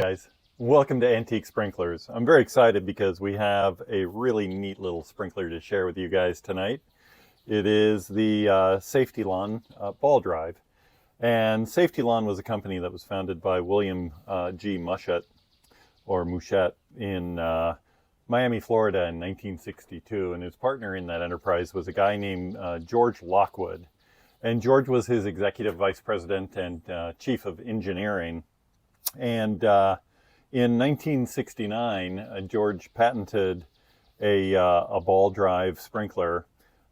guys, welcome to Antique Sprinklers. I'm very excited because we have a really neat little sprinkler to share with you guys tonight. It is the Safety Lawn ball drive. And Safety Lawn was a company that was founded by William G. Mushet, or Mouchette, in Miami, Florida in 1962. And his partner in that enterprise was a guy named George Lockwood. And George was his executive vice president and chief of engineering. And in 1969, George patented a ball drive sprinkler,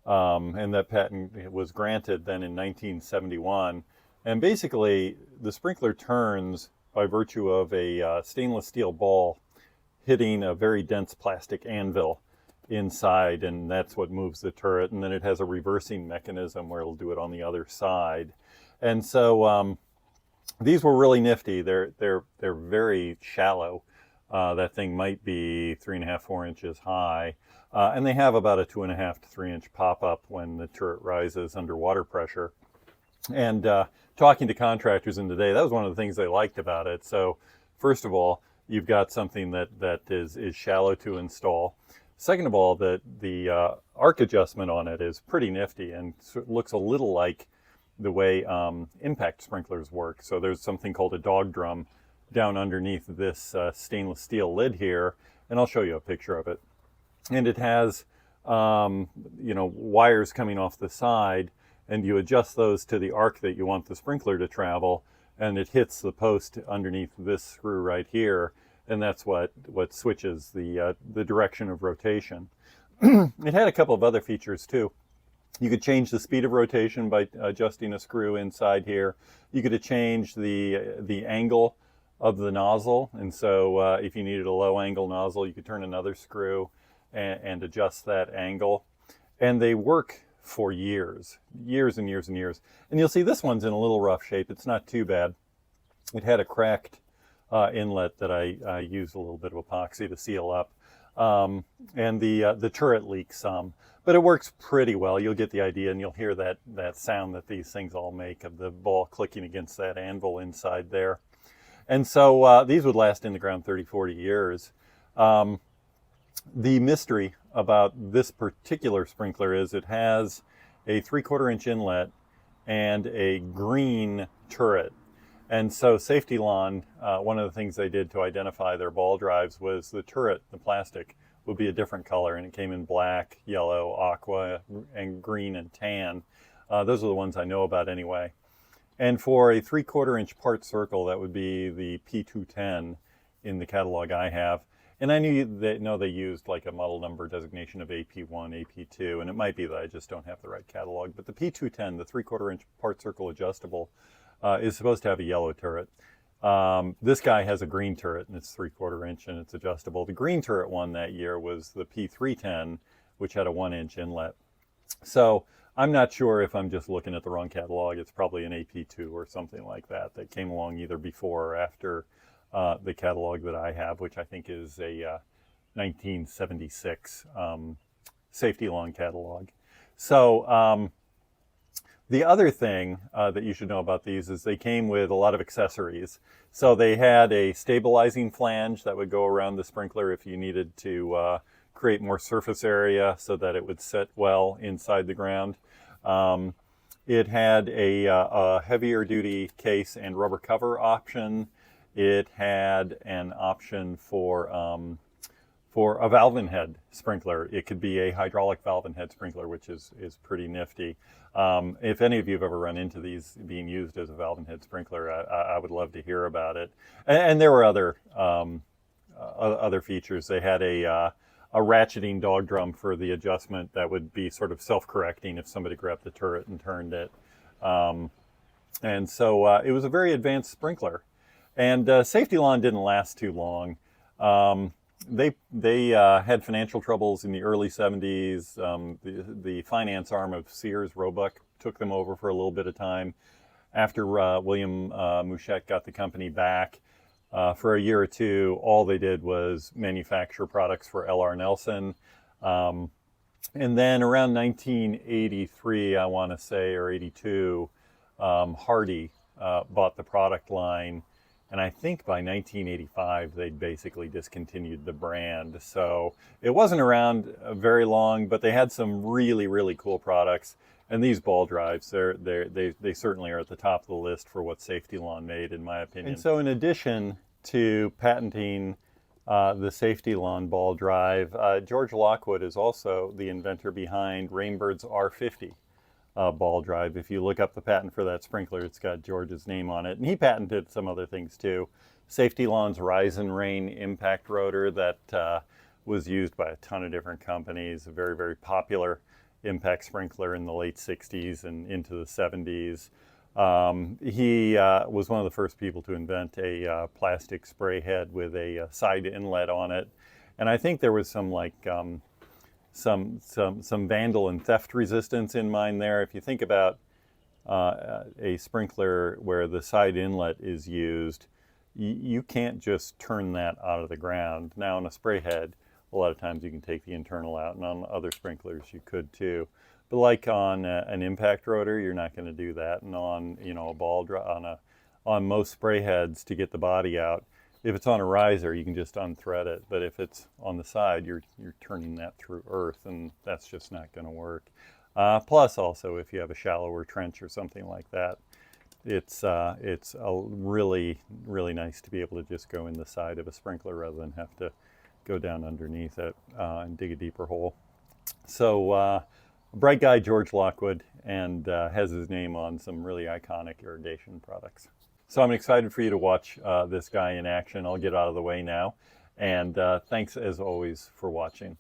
and that patent was granted then in 1971. And basically, the sprinkler turns by virtue of a stainless steel ball hitting a very dense plastic anvil inside, and that's what moves the turret. And then it has a reversing mechanism where it'll do it on the other side. And so these were really nifty. They're very shallow. That thing might be 3.5, 4 inches high, and they have about a 2.5 to 3 inch pop up when the turret rises under water pressure. And talking to contractors in the day, that was one of the things they liked about it. So first of all, you've got something that is shallow to install. Second of all, the arc adjustment on it is pretty nifty and looks a little like the way impact sprinklers work. So there's something called a dog drum down underneath this stainless steel lid here, and I'll show you a picture of it. And it has wires coming off the side, and you adjust those to the arc that you want the sprinkler to travel, and it hits the post underneath this screw right here, and that's what switches the direction of rotation. It had a couple of other features too. You could change the speed of rotation by adjusting a screw inside here. You could change the angle of the nozzle, and so if you needed a low angle nozzle, you could turn another screw and adjust that angle. And they work for years and years and years. And you'll see this one's in a little rough shape. It's not too bad. It had a cracked inlet that I used a little bit of epoxy to seal up. And the turret leaks some, but it works pretty well. You'll get the idea, and you'll hear that sound that these things all make of the ball clicking against that anvil inside there. And so these would last in the ground 30, 40 years. The mystery about this particular sprinkler is it has a 3/4 inch inlet and a green turret. And so Safety Lawn, one of the things they did to identify their ball drives was the turret, the plastic, would be a different color, and it came in black, yellow, aqua, and green and tan. Those are the ones I know about anyway. And for a 3/4 inch part circle, that would be the P210 in the catalog I have. And I know they used like a model number designation of AP1, AP2, and it might be that I just don't have the right catalog. But the P210, the 3/4 inch part circle adjustable, is supposed to have a yellow turret. This guy has a green turret, and it's 3/4 inch and it's adjustable. The green turret one that year was the P310, which had a 1 inch inlet. So I'm not sure if I'm just looking at the wrong catalog. It's probably an AP2 or something like that came along either before or after the catalog that I have, which I think is a 1976 Safety Lawn catalog. So the other thing that you should know about these is they came with a lot of accessories. So they had a stabilizing flange that would go around the sprinkler if you needed to create more surface area so that it would sit well inside the ground. It had a heavier duty case and rubber cover option. It had an option for a valve and head sprinkler. It could be a hydraulic valve and head sprinkler, which is pretty nifty. If any of you have ever run into these being used as a valve and head sprinkler, I would love to hear about it. And there were other features. They had a ratcheting dog drum for the adjustment that would be sort of self-correcting if somebody grabbed the turret and turned it. And so it was a very advanced sprinkler. And Safety Lawn didn't last too long. They had financial troubles in the early 70s. The finance arm of Sears Roebuck took them over for a little bit of time. After William Mouchette got the company back, for a year or two, all they did was manufacture products for L.R. Nelson. And then around 1983, I want to say, or 82, Hardy bought the product line And I think by 1985, they'd basically discontinued the brand. So it wasn't around very long, but they had some really, really cool products. And these ball drives, they certainly are at the top of the list for what Safety Lawn made, in my opinion. And so in addition to patenting the Safety Lawn ball drive, George Lockwood is also the inventor behind Rainbird's R50. Ball drive. If you look up the patent for that sprinkler, it's got George's name on it. And he patented some other things too. Safety Lawn's Rise and Rain impact rotor that was used by a ton of different companies. A very, very popular impact sprinkler in the late 60s and into the 70s. He was one of the first people to invent a plastic spray head with a side inlet on it. And I think there was some like some vandal and theft resistance in mind there. If you think about a sprinkler where the side inlet is used, you can't just turn that out of the ground. Now on a spray head, a lot of times you can take the internal out, and on other sprinklers you could too. But like on an impact rotor, you're not going to do that. And on a ball on most spray heads, to get the body out, if it's on a riser, you can just unthread it. But if it's on the side, you're turning that through earth, and that's just not going to work. Plus, also, if you have a shallower trench or something like that, it's really, really nice to be able to just go in the side of a sprinkler rather than have to go down underneath it and dig a deeper hole. So, a bright guy, George Lockwood, and has his name on some really iconic irrigation products. So I'm excited for you to watch this guy in action. I'll get out of the way now. And thanks, as always, for watching.